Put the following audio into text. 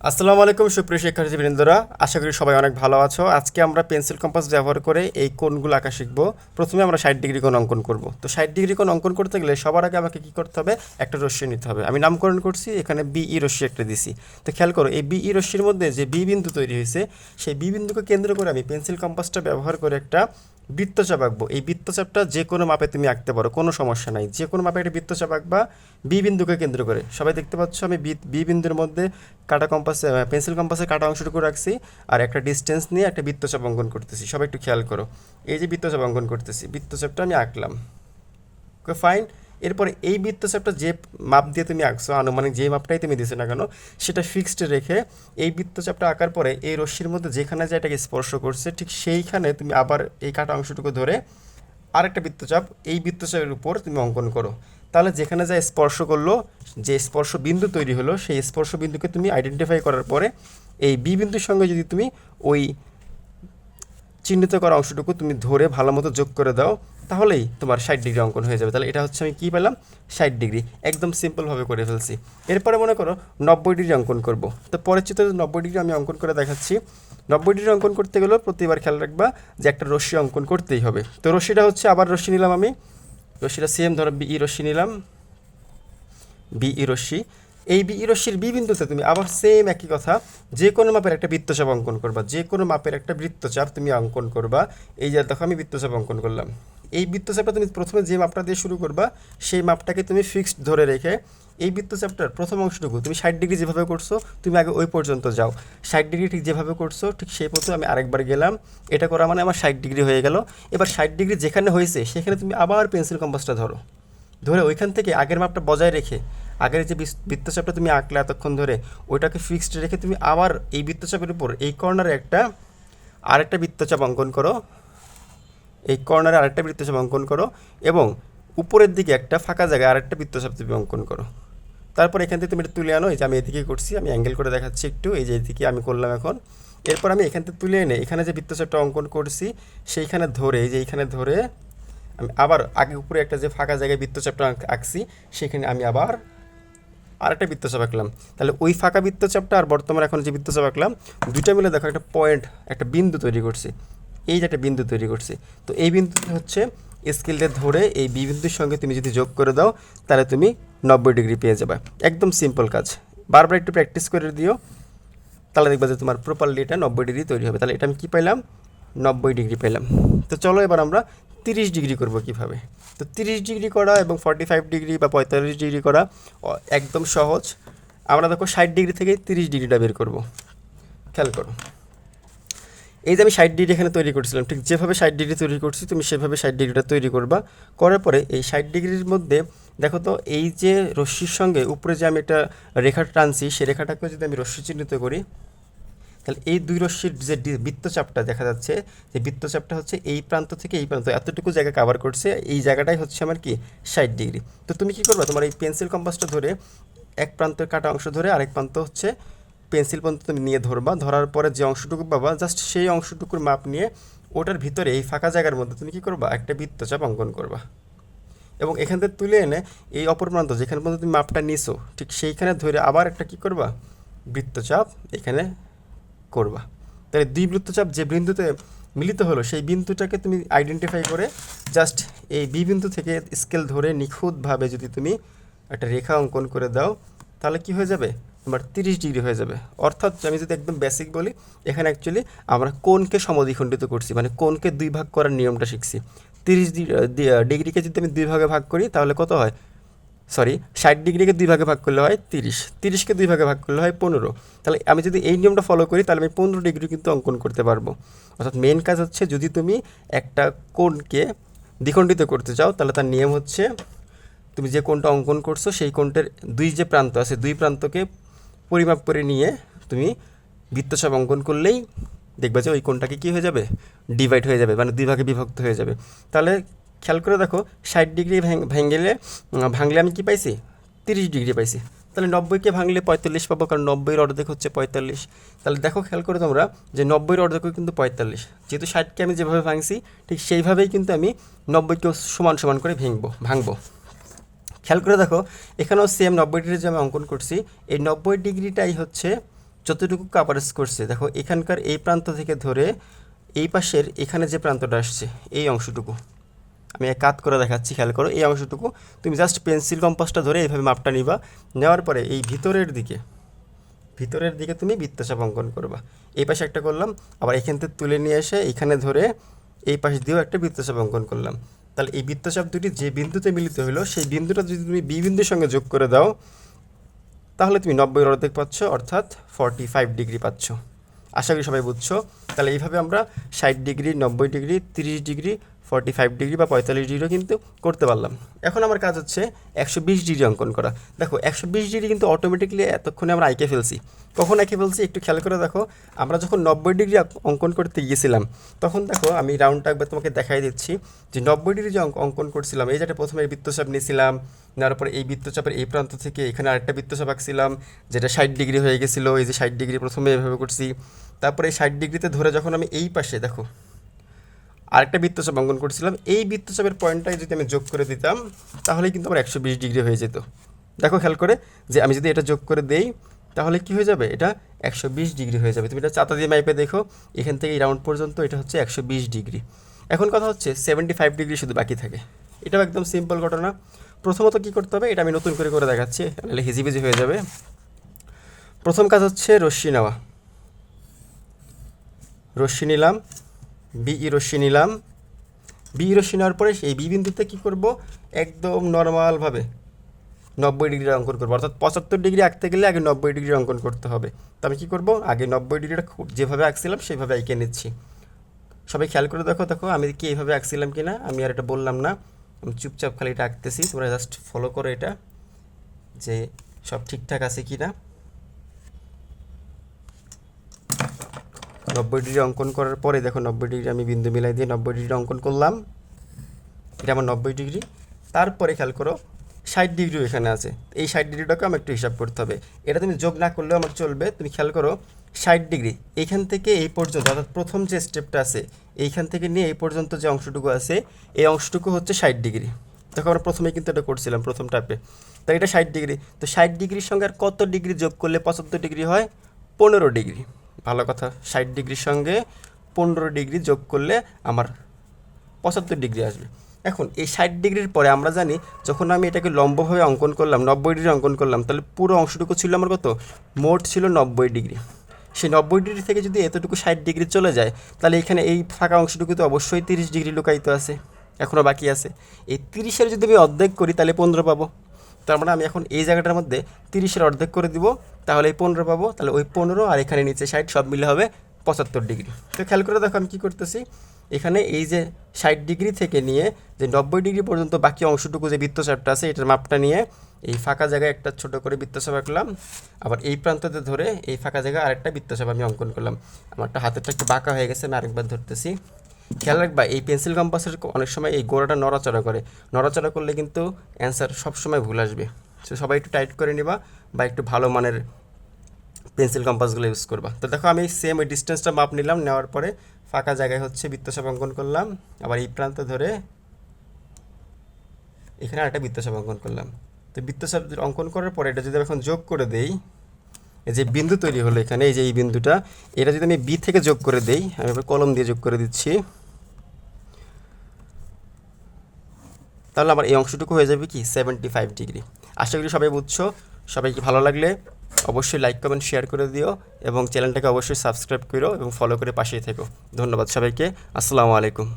আসসালামু আলাইকুম সুপ্রিয় শিক্ষার্থীবৃন্দরা, আশা করি সবাই অনেক ভালো আছো। আজকে আমরা পেন্সিল কম্পাস ব্যবহার করে এই কোণগুলো আঁকা শিখব। প্রথমে আমরা 60 ডিগ্রি কোণ অঙ্কন করব। তো 60 ডিগ্রি কোণ অঙ্কন করতে গেলে সবার আগে আমাকে কী করতে হবে, একটা রশ্মি নিতে হবে। আমি নামকরণ করছি, এখানে বিই রশ্মি একটা দিছি। তো খেয়াল করো, এই বিই রশ্মির মধ্যে যে বি বিন্দু তৈরি হয়েছে, সেই বি বিন্দুকে কেন্দ্র করে আমি পেন্সিল কম্পাসটা ব্যবহার করে একটা বৃত্তচাপ আঁকবো। এই বৃত্তচাপটা যে কোনো মাপে তুমি আঁকতে পারো, কোনো সমস্যা নাই। যে কোনো মাপে একটা বৃত্তচাপ আঁকবা বি বিন্দুকে কেন্দ্র করে। সবাই দেখতে পাচ্ছ আমি বি বিন্দুর মধ্যে কাটা কম্পাসে পেন্সিল কম্পাসের কাটা অংশটুকু রাখছি, আর একটা ডিস্টেন্স নিয়ে একটা বৃত্তচাপ অঙ্কন করতেছি। সবাই একটু খেয়াল করো, এই যে বৃত্তচাপ অঙ্কন করতেছি, বৃত্তচাপটা আমি আঁকলাম। Okay fine. এরপরে এই বৃত্তচাপটা যে মাপ দিয়ে তুমি আঁকছো, আনুমানিক যে মাপটাই তুমি দিছো না কেন, সেটা ফিক্সড রেখে এই বৃত্তচাপটা আঁকার পরে এই রশ্মির মধ্যে যেখানে যে এটাকে স্পর্শ করছে, ঠিক সেইখানে তুমি আবার এই কাটা অংশটুকু ধরে আরেকটা বৃত্তচাপ এই বৃত্তচাপের উপর তুমি অঙ্কন করো। তাহলে যেখানে যা স্পর্শ করলো, যে স্পর্শ বিন্দু তৈরি হলো, সেই স্পর্শ বিন্দুকে তুমি আইডেন্টিফাই করার পরে এই বি বিন্দুর সঙ্গে যদি তুমি ওই চিহ্নিত করা অংশটুকু তুমি ধরে ভালো মতো যোগ করে দাও, তাহলেই তোমার 60 ডিগ্রি অঙ্কন হয়ে যাবে। তাহলে এটা হচ্ছে আমি কী পেলাম, 60 ডিগ্রি। একদম সিম্পলভাবে করে ফেলছি। এরপরে মনে করো 90 ডিগ্রি অঙ্কন করব। তো পরের চিত্রে 90 ডিগ্রি আমি অঙ্কন করে দেখাচ্ছি। 90 ডিগ্রি অঙ্কন করতে গেলেও প্রতিবার খেয়াল রাখবা যে একটা রশ্মি অঙ্কন করতেই হবে। তো রশ্মিটা হচ্ছে, আবার রশ্মি নিলাম আমি, রশ্মিটা সেম ধরো বিই রশ্মি নিলাম, বিই রশ্মি। এই বিই রশ্মির বি বিন্দুতে তুমি আবার সেম একই কথা, যে কোনো মাপের একটা বৃত্তচাপ অঙ্কন করবা, যে কোনো মাপের একটা বৃত্তচাপ তুমি অঙ্কন করবা। এই যে দেখো আমি বৃত্তচাপ অঙ্কন করলাম। এই বৃত্তচাপটা তুমি প্রথমে যে মাপটা দিয়ে শুরু করবা, সেই মাপটাকে তুমি ফিক্সড ধরে রেখে এই বৃত্তচাপটার প্রথম অংশটুকু তুমি 60 ডিগ্রি যেভাবে করছো, তুমি আগে ওই পর্যন্ত যাও। 60 ডিগ্রি ঠিক যেভাবে করছো, ঠিক সেই পথে আমি আরেকবার গেলাম। এটা করা মানে আমার 60 ডিগ্রি হয়ে গেল। এবার 60 ডিগ্রি যেখানে হয়েছে সেখানে তুমি আবার পেন্সিল কম্পাসটা ধরো, ধরে ওইখান থেকে আগের মাপটা বজায় রেখে, আগের যে বৃত্তচাপটা তুমি আঁকলে এতক্ষণ ধরে, ওইটাকে ফিক্সড রেখে তুমি আবার এই বৃত্তচাপের উপর এই কর্নারে আরেকটা বৃত্তচাপ অঙ্কন করো। এই কর্নারে আরেকটা বৃত্তচাপ অঙ্কন করো এবং উপরের দিকে একটা ফাঁকা জায়গায় আরেকটা বৃত্তচাপ তুমি অঙ্কন করো। তারপর এখান থেকে তুমি এটা তুলে আনো। এই যে আমি এদিকে করছি, আমি অ্যাঙ্গেল করে দেখাচ্ছি একটু, এই যে এদিকে আমি করলাম এখন। এরপর আমি এখান থেকে তুলে এনে এখানে যে বৃত্তচাপটা অঙ্কন করছি সেইখানে ধরে, এই যে এইখানে ধরে আমি আবার আগে উপরে একটা যে ফাঁকা জায়গায় বৃত্তচাপটা আঁকছি, সেখানে আমি আবার আরেকটা বৃত্তচাপ আঁকলাম। তাহলে ওই ফাঁকা বৃত্তচাপটা আর বর্তমানে এখন যে বৃত্তচাপ আঁকলাম, দুইটা মিলে দেখো একটা পয়েন্ট, একটা বিন্দু তৈরি করছি। এই যে একটা বিন্দু তৈরি করছি, তো এই বিন্দুতে হচ্ছে স্কেলটা ধরে এই বি বিন্দুর সঙ্গে তুমি যদি যোগ করে দাও, তাহলে তুমি 90 ডিগ্রি পেয়ে যাবে। একদম সিম্পল কাজ, বারবার একটু প্র্যাকটিস করে দিও, তাহলে দেখবা যে তোমার প্রপারলি এটা 90 ডিগ্রি তৈরি হবে। তাহলে এটা আমি কী পাইলাম, 90 ডিগ্রি পেলাম। তো চলো এবার আমরা 30 ডিগ্রি করব কীভাবে। তো 30 ডিগ্রি করা এবং 45 ডিগ্রি বা 45 ডিগ্রি করা একদম সহজ। আমরা দেখো 60 ডিগ্রি থেকে 30 ডিগ্রিটা বের করব। খেয়াল করো, এই যে আমি 60 ডিগ্রি এখানে তৈরি করছিলাম, ঠিক যেভাবে 60 ডিগ্রি তৈরি করছি তুমি সেভাবে 60 ডিগ্রিটা তৈরি করবা। করার পরে এই 60 ডিগ্রির মধ্যে দেখো তো, এই যে রশ্মির সঙ্গে উপরে যে আমি একটা রেখা টানছি, সেই রেখাটাকে যদি আমি রশ্মি চিহ্নিত করি, তাহলে এই দুই রশ্মির যে বৃত্তচাপটা দেখা যাচ্ছে, যে বৃত্তচাপটা হচ্ছে এই প্রান্ত থেকে এই প্রান্ত এতটুকু জায়গা কাভার করছে, এই জায়গাটাই হচ্ছে আমার কি 60 ডিগ্রি। তো তুমি কী করবা, তোমার এই পেন্সিল কম্পাসটা ধরে এক প্রান্তের কাটা অংশ ধরে আরেক প্রান্ত হচ্ছে পেন্সিল পর্যন্ত তুমি নিয়ে ধরবা। ধরার পরে যে অংশটুকু পাবা, জাস্ট সেই অংশটুকুর মাপ নিয়ে ওটার ভিতরে এই ফাঁকা জায়গার মধ্যে তুমি কী করবা, একটা বৃত্তচাপ অঙ্কন করবা। এবং এখান থেকে তুলে এনে এই অপর প্রান্ত যেখানে পর্যন্ত তুমি মাপটা নিছো, ঠিক সেইখানে ধরে আবার একটা কী করবা, বৃত্তচাপ এখানে করবা। তাহলে দুই বৃত্তচাপ যে বিন্দুতে মিলিত হলো, সেই বিন্দুটাকে তুমি আইডেন্টিফাই করে জাস্ট এই বি বিন্দু থেকে স্কেল ধরে নিখুঁতভাবে যদি তুমি একটা রেখা অঙ্কন করে দাও, তাহলে কি হয়ে যাবে, তোমার 30 ডিগ্রি হয়ে যাবে। অর্থাৎ আমি যদি একদম বেসিক বলি, এখানে অ্যাকচুয়ালি আমরা কোণকে সমদ্বিখণ্ডিত করছি, মানে কোণকে দুই ভাগ করার নিয়মটা শিখছি। 30 ডিগ্রিকে যদি আমি দুই ভাগে ভাগ করি তাহলে কত হয়, সরি 60 ডিগ্রিকে দুই ভাগে ভাগ করলে হয় 30, 30কে দুই ভাগে ভাগ করলে হয় 15। তাহলে আমি যদি এই নিয়মটা ফলো করি, তাহলে আমি 15 ডিগ্রি কিন্তু অঙ্কন করতে পারবো। অর্থাৎ মেন কাজ হচ্ছে, যদি তুমি একটা কোণকে দ্বিখণ্ডিত করতে চাও, তাহলে তার নিয়ম হচ্ছে, তুমি যে কোণটা অঙ্কন করছো সেই কোণটার দুই যে প্রান্ত আছে, দুই প্রান্তকে পরিমাপ করে নিয়ে তুমি বৃত্তচাপ অঙ্কন করলেই দেখবে যে ওই কোণটাকে কী হয়ে যাবে, ডিভাইড হয়ে যাবে, মানে দুই ভাগে বিভক্ত হয়ে যাবে। তাহলে খেয়াল করে দেখো, 60 ডিগ্রি ভাঙলে আমি কি পাইছি, 30 ডিগ্রি পাইছি। তাহলে 90কে ভাঙলে 45 পাবো, কারণ 90-এর অর্ধেক হচ্ছে 45। তাহলে দেখো খেয়াল করে তোমরা যে 90-এর অর্ধেকও কিন্তু 45। যেহেতু 60কে আমি যেভাবে ভাঙছি, ঠিক সেইভাবেই কিন্তু আমি 90কেও সমান সমান করে ভাঙবো। খেয়াল করে দেখো, এখানেও সেম 90 ডিগ্রি যে আমি অঙ্কন করছি, এই 90 ডিগ্রিটাই হচ্ছে যতটুকু কাভারেজ করছে দেখো এখানকার এই প্রান্ত থেকে ধরে এই পাশের এখানে যে প্রান্তটা আসছে এই অংশটুকু আমি কাট করে দেখাচ্ছি, খেয়াল করো। এই অংশটুকু তুমি জাস্ট পেন্সিল কম্পাসটা ধরে এইভাবে মাপটা নিবা, নেওয়ার পরে এই ভিতরের দিকে তুমি বৃত্তচাপ অঙ্কন করবা। এই পাশে একটা করলাম, আবার এখান থেকে তুলে নিয়ে এসে এখানে ধরে এই পাশ দিয়েও একটা বৃত্তচাপ অঙ্কন করলাম। তাহলে এই বৃত্তচাপ দুটি যে বিন্দুতে মিলিত হলো সেই বিন্দুটা যদি তুমি বি বিন্দুর সঙ্গে যোগ করে দাও তাহলে তুমি 90 অর্ধেক পাচ্ছ, অর্থাৎ 45 ডিগ্রি পাচ্ছ। আশা করি সবাই বুঝছো। তাহলে এইভাবে আমরা 60 ডিগ্রি, 90 ডিগ্রি, 30 ডিগ্রি, 45 ডিগ্রি বা 45 ডিগ্রিও কিন্তু করতে পারলাম। এখন আমার কাজ হচ্ছে 120 ডিগ্রি অঙ্কন করা। দেখো 120 ডিগ্রি কিন্তু অটোমেটিকলি এতক্ষণে আমরা এঁকে ফেলছি। কখন এঁকে ফেলছি একটু খেয়াল করে দেখো। আমরা যখন 90 ডিগ্রি অঙ্কন করতে গিয়েছিলাম তখন দেখো আমি রাউন্ডটা একবার তোমাকে দেখাই দিচ্ছি যে 90 ডিগ্রি যে অঙ্কন করছিলাম, এই যেটা প্রথমে বৃত্তচাপ নিয়েছিলাম, নেওয়ার পরে এই বৃত্তচাপের এই প্রান্ত থেকে এখানে আরেকটা বৃত্তচাপ আঁকছিলাম যেটা 60 ডিগ্রি হয়ে গেছিলো। এই যে 60 ডিগ্রি প্রথমে এভাবে করছি, তারপরে এই 60 ডিগ্রিতে ধরে যখন আমি এই পাশে দেখো আরেকটা বৃত্তচাপ অঙ্কন করছিলাম, এই বৃত্তচাপের পয়েন্টটাই যদি আমি যোগ করে দিতাম তাহলে কিন্তু আমার 120 ডিগ্রি হয়ে যেত। দেখো খেয়াল করে যে আমি যদি এটা যোগ করে দেই তাহলে কি হয়ে যাবে, এটা 120 ডিগ্রি হয়ে যাবে। তুমি এটা চাতা দিয়ে মাইপে দেখো, এখান থেকে এই রাউন্ড পর্যন্ত এটা হচ্ছে 120 ডিগ্রি। এখন কথা হচ্ছে 75 ডিগ্রি শুধু বাকি থাকে। এটাও একদম সিম্পল ঘটনা। প্রথমত কী করতে হবে এটা আমি নতুন করে দেখাচ্ছি, নাহলে হিজিবিজি হয়ে যাবে। প্রথম কাজ হচ্ছে রশ্মি নেওয়া। রশ্মি নিলাম, বিই রশ্মি নিলাম। বিই রশ্মি নেওয়ার পরে এই বি বিন্দুতে কী করব, একদম নর্মালভাবে 90 ডিগ্রি অঙ্কন করবো। অর্থাৎ 75 ডিগ্রি আঁকতে গেলে আগে 90 ডিগ্রি অঙ্কন করতে হবে। তো আমি কী করবো, আগে 90 ডিগ্রিটা যেভাবে আঁকছিলাম সেইভাবে এঁকে নিচ্ছি। সবাই খেয়াল করে দেখো আমি কি এইভাবে আঁকছিলাম কি না, আমি আর এটা বললাম না, আমি চুপচাপ খালি এটা আঁকতেছি। তোমরা জাস্ট ফলো করো এটা যে সব ঠিকঠাক আছে কি না। 90 ডিগ্রি অঙ্কন করার পরে দেখো 90 ডিগ্রি আমি বিন্দু মিলাই দিয়ে 90 ডিগ্রি অঙ্কন করলাম, এটা আমার 90 ডিগ্রি। তারপরে খেয়াল করো 60 ডিগ্রিও এখানে আছে, এই 60 ডিগ্রিটাকে আমার একটু হিসাব করতে হবে। এটা তুমি যোগ না করলেও আমার চলবে। তুমি খেয়াল করো 60 ডিগ্রি এইখান থেকে এই পর্যন্ত, অর্থাৎ প্রথম যে স্টেপটা আছে এইখান থেকে নিয়ে এই পর্যন্ত যে অংশটুকু আছে এই অংশটুকু হচ্ছে 60 ডিগ্রি। দেখো আমরা প্রথমে কিন্তু এটা করছিলাম প্রথম টাপে, তাই এটা 60 ডিগ্রি। তো 60 ডিগ্রির সঙ্গে আর কত ডিগ্রি যোগ করলে 75 ডিগ্রি হয়, 15 ডিগ্রি। ভালো কথা, 60 ডিগ্রির সঙ্গে 15 ডিগ্রি যোগ করলে আমার 75 ডিগ্রি আসবে। এখন এই 60 ডিগ্রির পরে আমরা জানি যখন আমি এটাকে লম্বভাবে অঙ্কন করলাম, 90 ডিগ্রি অঙ্কন করলাম, তাহলে পুরো অংশটুকু ছিল আমার কত, মোট ছিল 90 ডিগ্রি। সেই 90 ডিগ্রি থেকে যদি এতটুকু 60 ডিগ্রি চলে যায় তাহলে এখানে এই ফাঁকা অংশটুকু তো অবশ্যই 30 ডিগ্রি লুকায়িত আছে, এখনও বাকি আছে। এই 30-এর যদি আমি অর্ধেক করি তাহলে 15 পাবো। তার মানে আমি এখন এই জায়গাটার মধ্যে 30-এর অর্ধেক করে দিব, তাহলে এই 15 পাবো। তাহলে ওই 15 আর এখানে নিচে 60 সব মিলে হবে 75 ডিগ্রি। তো খেয়াল করে দেখো আমি কী করতেছি, এখানে এই যে 60 ডিগ্রি থেকে নিয়ে যে 90 ডিগ্রি পর্যন্ত বাকি অংশটুকু যে বৃত্তচাপটা আছে এটার মাপটা নিয়ে এই ফাঁকা জায়গায় একটা ছোট করে বৃত্তচাপ আঁকলাম, আবার এই প্রান্ততে ধরে এই ফাঁকা জায়গায় আরেকটা বৃত্তচাপ আমি অঙ্কন করলাম। আমারটা হাতেরটা একটু বাঁকা হয়ে গেছে, আমি আরেকবার ধরতেছি। খেয়াল রাখবা এই পেন্সিল কম্পাসের অনেক সময় এই গোড়াটা নড়াচড়া করে, নড়াচড়া করলে কিন্তু অ্যান্সার সবসময় ভুল আসবে। সো সবাই একটু টাইট করে নিবা বা একটু ভালো মানের পেন্সিল কম্পাসগুলো ইউজ করবা। তো দেখো আমি সেম ওই ডিস্টেন্সটা মাপ নিলাম, নেওয়ার পরে ফাঁকা জায়গায় হচ্ছে বৃত্তচাপ অঙ্কন করলাম, আবার এই প্রান্ত ধরে এখানে আরেকটা বৃত্তচাপ অঙ্কন করলাম। তো বৃত্তচাপ অঙ্কন করার পরে এটা যদি এখন যোগ করে দেই, এই যে বিন্দু তৈরি হলো এখানে, এই যে এই বিন্দুটা, এটা যদি আমি বি থেকে যোগ করে দেই, আমি এবার কলম দিয়ে যোগ করে দিচ্ছি, তাহলে আমার এই অংশটুকু হয়ে যাবে কি 75 ডিগ্রি। আশা করি সবাই বুঝছো। সবাইকে ভালো লাগলে অবশ্যই লাইক কমেন্ট শেয়ার করে দিও এবং চ্যানেলটাকে অবশ্যই সাবস্ক্রাইব করো এবং ফলো করে পাশেই থেকো। ধন্যবাদ সবাইকে। আসসালামু আলাইকুম।